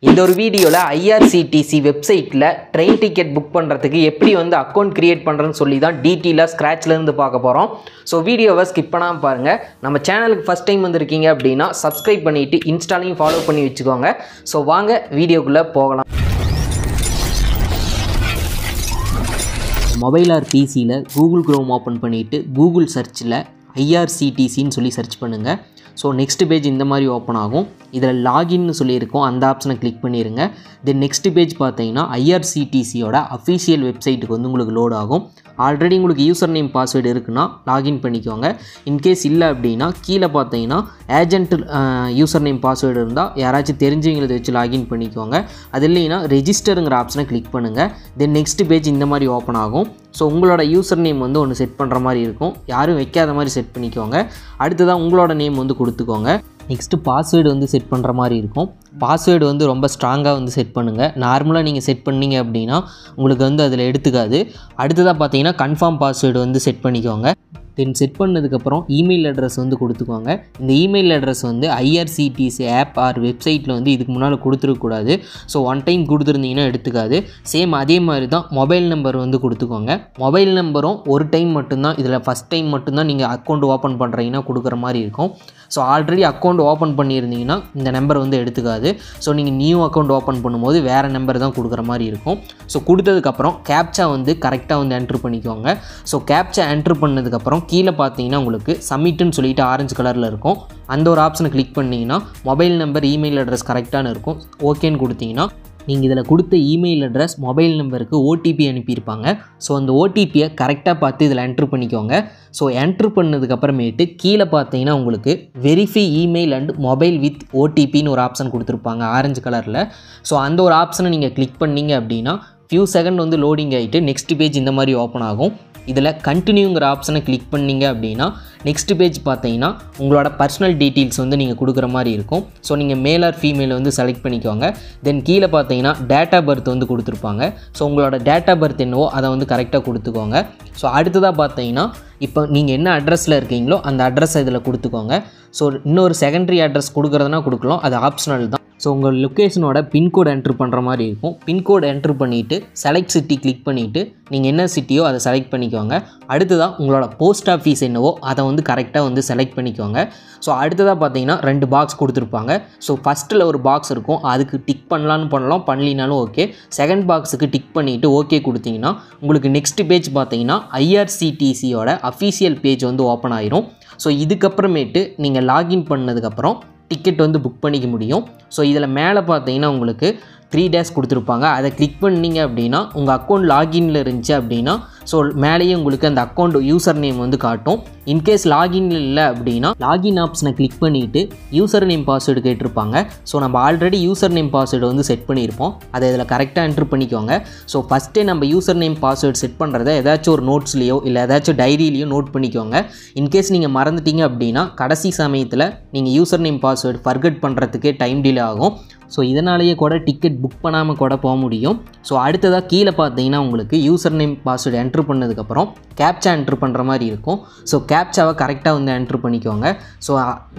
இந்த ஒரு வீடியோல IRCTC வெப்சைட்ல ட்ரெயின் டிக்கெட் புக் பண்றதுக்கு எப்படி வந்து அக்கவுண்ட் கிரியேட் பண்றதுன்னு சொல்லி தான் டீடைலா ஸ்கிராச்ல இருந்து பார்க்க போறோம். சோ வீடியோவை ஸ்கிப் பண்ணாம பாருங்க. நம்ம சேனலுக்கு ஃபர்ஸ்ட் டைம் வந்திருக்கீங்க அப்படினா Subscribe பண்ணிட்டு இன்ஸ்டாலையும் ஃபாலோ பண்ணி வெச்சுக்கோங்க. சோ வாங்க வீடியோக்குள்ள போகலாம். மொபைல் ஆர் பிசில Google Chrome ஓபன் பண்ணிட்டு Google சர்ச்ல IRCTC ன்னு சொல்லி சர்ச் பண்ணுங்க. ஸோ நெக்ஸ்ட் பேஜ் இந்த மாதிரி ஓப்பன் ஆகும். இதில் லாகின்னு சொல்லியிருக்கோம், அந்த ஆப்ஷனை கிளிக் பண்ணிடுங்க. தென் நெக்ஸ்ட் பேஜ் பார்த்தீங்கன்னா IRCTCயோட அஃபிஷியல் வெப்சைட்டுக்கு வந்து உங்களுக்கு லோட் ஆகும். ஆல்ரெடி உங்களுக்கு யூசர் நேம் பாஸ்வேர்டு இருக்குன்னா லாகின் பண்ணிக்கோங்க. இன்கேஸ் இல்லை அப்படின்னா கீழே பார்த்தீங்கன்னா ஏஜென்ட் யூசர் நேம் பாஸ்வேர்டு இருந்தால் யாராச்சும் தெரிஞ்சவங்களை வச்சு லாகின் பண்ணிக்கோங்க. அது இல்லைன்னா ரெஜிஸ்டருங்கிற ஆப்ஷனை கிளிக் பண்ணுங்கள். தென் நெக்ஸ்ட் பேஜ் இந்த மாதிரி ஓப்பன் ஆகும். ஸோ உங்களோட யூசர் நேம் வந்து ஒன்று செட் பண்ணுற மாதிரி இருக்கும், யாரும் வைக்காத மாதிரி செட் பண்ணிக்கோங்க. அடுத்ததாக உங்களோட நேம் வந்து கொடுத்துக்கோங்க. நெக்ஸ்ட்டு பாஸ்வேர்டு வந்து செட் பண்ணுற மாதிரி இருக்கும். பாஸ்வேர்டு வந்து ரொம்ப ஸ்ட்ராங்காக வந்து செட் பண்ணுங்கள். நார்மலாக நீங்கள் செட் பண்ணிங்க அப்படின்னா உங்களுக்கு வந்து அதில் எடுத்துக்காது. அடுத்ததாக பார்த்தீங்கன்னா கன்ஃபார்ம் பாஸ்வேர்டு வந்து செட் பண்ணிக்கோங்க. தென் செட் பண்ணதுக்கப்புறம் இமெயில் அட்ரஸ் வந்து கொடுத்துக்கோங்க. இந்த இமெயில் அட்ரஸ் வந்து IRCTC ஆப் ஆர் வெப்சைட்டில் வந்து இதுக்கு முன்னால் கொடுத்துருக்கக்கூடாது. ஸோ ஒன் டைம் கொடுத்துருந்தீங்கன்னா எடுத்துக்காது. சேம் அதே மாதிரி தான் மொபைல் நம்பர் வந்து கொடுத்துக்கோங்க. மொபைல் நம்பரும் ஒரு டைம் மட்டும்தான், இதில் ஃபஸ்ட் டைம் மட்டும்தான் நீங்கள் அக்கௌண்ட் ஓப்பன் பண்ணுறீங்கன்னா கொடுக்குற மாதிரி இருக்கும். ஸோ ஆல்ரெடி அக்கௌண்ட் ஓப்பன் பண்ணியிருந்தீங்கன்னா இந்த நம்பர் வந்து எடுத்துக்காது. ஸோ நீங்கள் நியூ அக்கௌண்ட் ஓப்பன் பண்ணும்போது வேறு நம்பர் தான் கொடுக்குற மாதிரி இருக்கும். ஸோ கொடுத்ததுக்கப்புறம் கேப்சா வந்து கரெக்டாக வந்து என்ட்ரு பண்ணிக்கோங்க. ஸோ கேப்சா என்ட்ரு பண்ணதுக்கப்புறம் கீழே பார்த்தீங்கன்னா உங்களுக்கு சப்மிட்னு சொல்லிட்டு ஆரஞ்சு கலரில் இருக்கும். அந்த ஒரு ஆப்ஷனை கிளிக் பண்ணிங்கன்னா மொபைல் நம்பர் இமெயில் அட்ரஸ் கரெக்டான இருக்கும். ஓகேன்னு கொடுத்தீங்கன்னா நீங்கள் இதில் கொடுத்த இமெயில் அட்ரஸ் மொபைல் நம்பருக்கு OTP அனுப்பியிருப்பாங்க. ஸோ அந்த OTPயை கரெக்டாக பார்த்து இதில் என்ட்ரு பண்ணிக்கோங்க. ஸோ என்ட்ரு பண்ணதுக்கப்புறமேட்டு கீழே பார்த்தீங்கன்னா உங்களுக்கு verify email and mobile with OTPன்னு ஒரு ஆப்ஷன் கொடுத்துருப்பாங்க ஆரஞ்சு கலரில். ஸோ அந்த ஒரு ஆப்ஷனை நீங்கள் கிளிக் பண்ணிங்க அப்படின்னா ஃபியூ செகண்ட் வந்து லோடிங் ஆகிட்டு நெக்ஸ்ட் பேஜ் இந்த மாதிரி ஓப்பன் ஆகும். இதில் கண்டினியூங்கிற ஆப்ஷனை கிளிக் பண்ணிங்க அப்படின்னா நெக்ஸ்ட் பேஜ் பார்த்தீங்கன்னா உங்களோட பர்சனல் டீட்டெயில்ஸ் வந்து நீங்கள் கொடுக்குற மாதிரி இருக்கும். ஸோ நீங்கள் மேல் ஆர் ஃபீமேல் வந்து செலக்ட் பண்ணிக்கோங்க. தென் கீழே பார்த்தீங்கன்னா டேட் ஆஃப் பர்த் வந்து கொடுத்துருப்பாங்க. ஸோ உங்களோட டேட் ஆஃப் பர்த் என்னவோ அதை வந்து கரெக்டாக கொடுத்துக்கோங்க. ஸோ அடுத்ததாக பார்த்தீங்கன்னா இப்போ நீங்கள் என்ன அட்ரஸில் இருக்கீங்களோ அந்த அட்ரஸை இதில் கொடுத்துக்கோங்க. ஸோ இன்னொரு செகண்டரி அட்ரஸ் கொடுக்குறதுனா கொடுக்கலாம், அது ஆப்ஷனல் தான். ஸோ உங்கள் லொக்கேஷனோட பின்கோடு என்ட்ரு பண்ணுற மாதிரி இருக்கும். பின்கோடு என்ட்ரு பண்ணிவிட்டு செலக்ட் சிட்டி கிளிக் பண்ணிவிட்டு நீங்கள் என்ன சிட்டியோ அதை செலக்ட் பண்ணிக்கோங்க. அடுத்ததாக உங்களோட போஸ்ட் ஆஃபீஸ் என்னவோ அதை வந்து கரெக்டாக வந்து செலக்ட் பண்ணிக்கோங்க. ஸோ அடுத்ததாக பார்த்தீங்கன்னா 2 பாக்ஸ் கொடுத்துருப்பாங்க. ஸோ ஃபஸ்ட்டில் ஒரு பாக்ஸ் இருக்கும், அதுக்கு டிக் பண்ணலான்னு பண்ணலாம், பண்ணலினாலும் ஓகே. செகண்ட் பாக்ஸுக்கு டிக் பண்ணிவிட்டு ஓகே கொடுத்தீங்கன்னா உங்களுக்கு நெக்ஸ்ட் பேஜ் பார்த்தீங்கன்னா IRCTCயோட அஃபிஷியல் பேஜ் வந்து ஓப்பன் ஆயிரும். ஸோ இதுக்கப்புறமேட்டு நீங்கள் லாகின் பண்ணதுக்கப்புறம் டிக்கெட் வந்து புக் பண்ணிக்க முடியும். ஸோ இதில் மேலே பார்த்தீங்கன்னா உங்களுக்கு 3 டேஸ் கொடுத்துருப்பாங்க. அதை கிளிக் பண்ணிங்க அப்படின்னா உங்கள் அக்கௌண்ட் லாகின்ல இருந்துச்சு அப்படின்னா ஸோ மேலேயே உங்களுக்கு அந்த அக்கௌண்ட் யூசர் நேம் வந்து காட்டும். இன்கேஸ் லாகின்ல இல்லை அப்படின்னா லாகின் ஆப்ஷனை கிளிக் பண்ணிவிட்டு யூசர் நேம் பாஸ்வேர்டு கேட்டிருப்பாங்க. ஸோ நம்ம ஆல்ரெடி யூசர் நேம் பாஸ்வேர்டு வந்து செட் பண்ணியிருப்போம், அதை இதில் கரெக்டாக என்ட்ரு பண்ணிக்கோங்க. ஸோ ஃபஸ்ட்டே நம்ம யூசர் நேம் பாஸ்வேர்டு செட் பண்ணுறதை ஏதாச்சும் ஒரு நோட்ஸ்லேயோ இல்லை ஏதாச்சும் டைரியிலையோ நோட் பண்ணிக்கோங்க. இன்கேஸ் நீங்கள் மறந்துட்டீங்க அப்படின்னா கடைசி சமயத்தில் நீங்கள் யூசர் நேம் பாஸ்வேர்டு ஃபர்கெட் பண்ணுறதுக்கே டைம் டிலே ஆகும். ஸோ இதனாலேயே கூட டிக்கெட் புக் பண்ணாமல் கூட போக முடியும். ஸோ அடுத்ததாக கீழே பார்த்தீங்கன்னா உங்களுக்கு யூசர் நேம் பாஸ்வேர்டு என்ட்ரு பண்ணதுக்கப்புறம் கேப்சா என்ட்ரு பண்ணுற மாதிரி இருக்கும். ஸோ கேப்சாவை கரெக்டாக வந்து என்ட்ரு பண்ணிக்கோங்க. ஸோ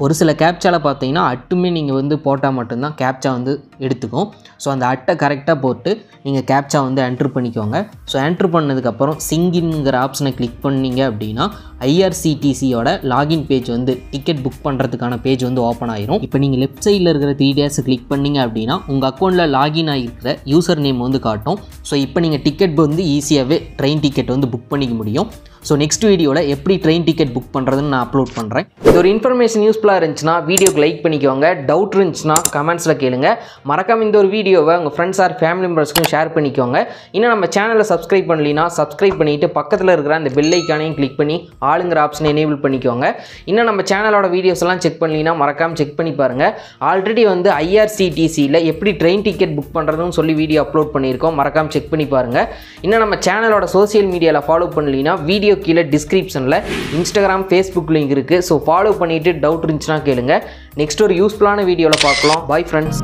ஒரு சில கேப்சாவில் பார்த்தீங்கன்னா அட்டுமே நீங்கள் வந்து போட்டால் மட்டும்தான் கேப்சா வந்து எடுத்துக்கும். ஸோ அந்த அட்டை கரெக்டாக போட்டு நீங்கள் கேப்சா வந்து என்ட்ரு பண்ணிக்கோங்க. ஸோ என்ட்ரு பண்ணதுக்கப்புறம் சிங்கின்ங்கிற ஆப்ஷனை கிளிக் பண்ணிங்க அப்படின்னா IRCTCயோட லாகின் பேஜ் வந்து டிக்கெட் புக் பண்ணுறதுக்கான பேஜ் வந்து ஓப்பன் ஆயிரும். இப்போ நீங்கள் லெஃப்ட் சைடில் இருக்கிற 3 டேஸ் கிளிக் பண்ணிங்க அப்படின்னா உங்கள் அக்கௌண்ட்டில் லாகின் ஆகிருக்கிற யூசர் நேம் வந்து காட்டும். ஸோ இப்போ நீங்கள் டிக்கெட் வந்து ஈஸியாகவே ட்ரெயின் டிக்கெட் வந்து புக் பண்ணிக்க முடியும். ஸோ நெக்ஸ்ட் வீடியோவில் எப்படி ட்ரெயின் டிக்கெட் புக் பண்ணுறதுன்னு நான் அப்லோட் பண்ணுறேன். இது ஒரு இன்ஃபர்மேஷன் யூஸ்ஃபுல்லாக இருந்துச்சுன்னா வீடியோக்கு லைக் பண்ணிக்கோங்க. டவுட் இருந்துச்சுன்னா கமெண்ட்ஸில் கேளுங்க. மறக்காம இந்த ஒரு வீடியோவை உங்கள் ஃப்ரெண்ட்ஸ் ஆர் ஃபேமிலி மெம்பர்ஸ்க்கும் ஷேர் பண்ணிக்கோங்க. இன்னும் நம்ம சேனலை சப்ஸ்கிரைப் பண்ணலினா சப்ஸ்கிரைப் பண்ணிவிட்டு பக்கத்தில் இருக்கிற அந்த பெல் ஐக்கானையும் கிளிக் பண்ணி ஆளுங்கிற ஆப்ஷனை எனேபிள் பண்ணிக்கோங்க. இன்னும் நம்ம சேனலோட வீடியோஸ் எல்லாம் செக் பண்ணலினா மறக்காமல் செக் பண்ணி பாருங்கள். ஆல்ரெடி வந்து IRCTCயில் எப்படி ட்ரெயின் டிக்கெட் புக் பண்ணுறதுன்னு சொல்லி வீடியோ அப்லோட் பண்ணியிருக்கோம், மறக்காமல் செக் பண்ணி பாருங்கள். இன்னும் நம்ம சேனலோட சோசியல் மீடியாவில் ஃபாலோ பண்ணலினா வீடியோ கீழே டிஸ்கிரிப்ஷனில் Instagram Facebook லிங்க் இருக்குது. ஸோ ஃபாலோ பண்ணிவிட்டு டவுட் இருந்துச்சுன்னா கேளுங்க. நெக்ஸ்ட் ஒரு யூஸ்ஃபுல்லான வீடியோவில் பார்க்கலாம். Bye friends.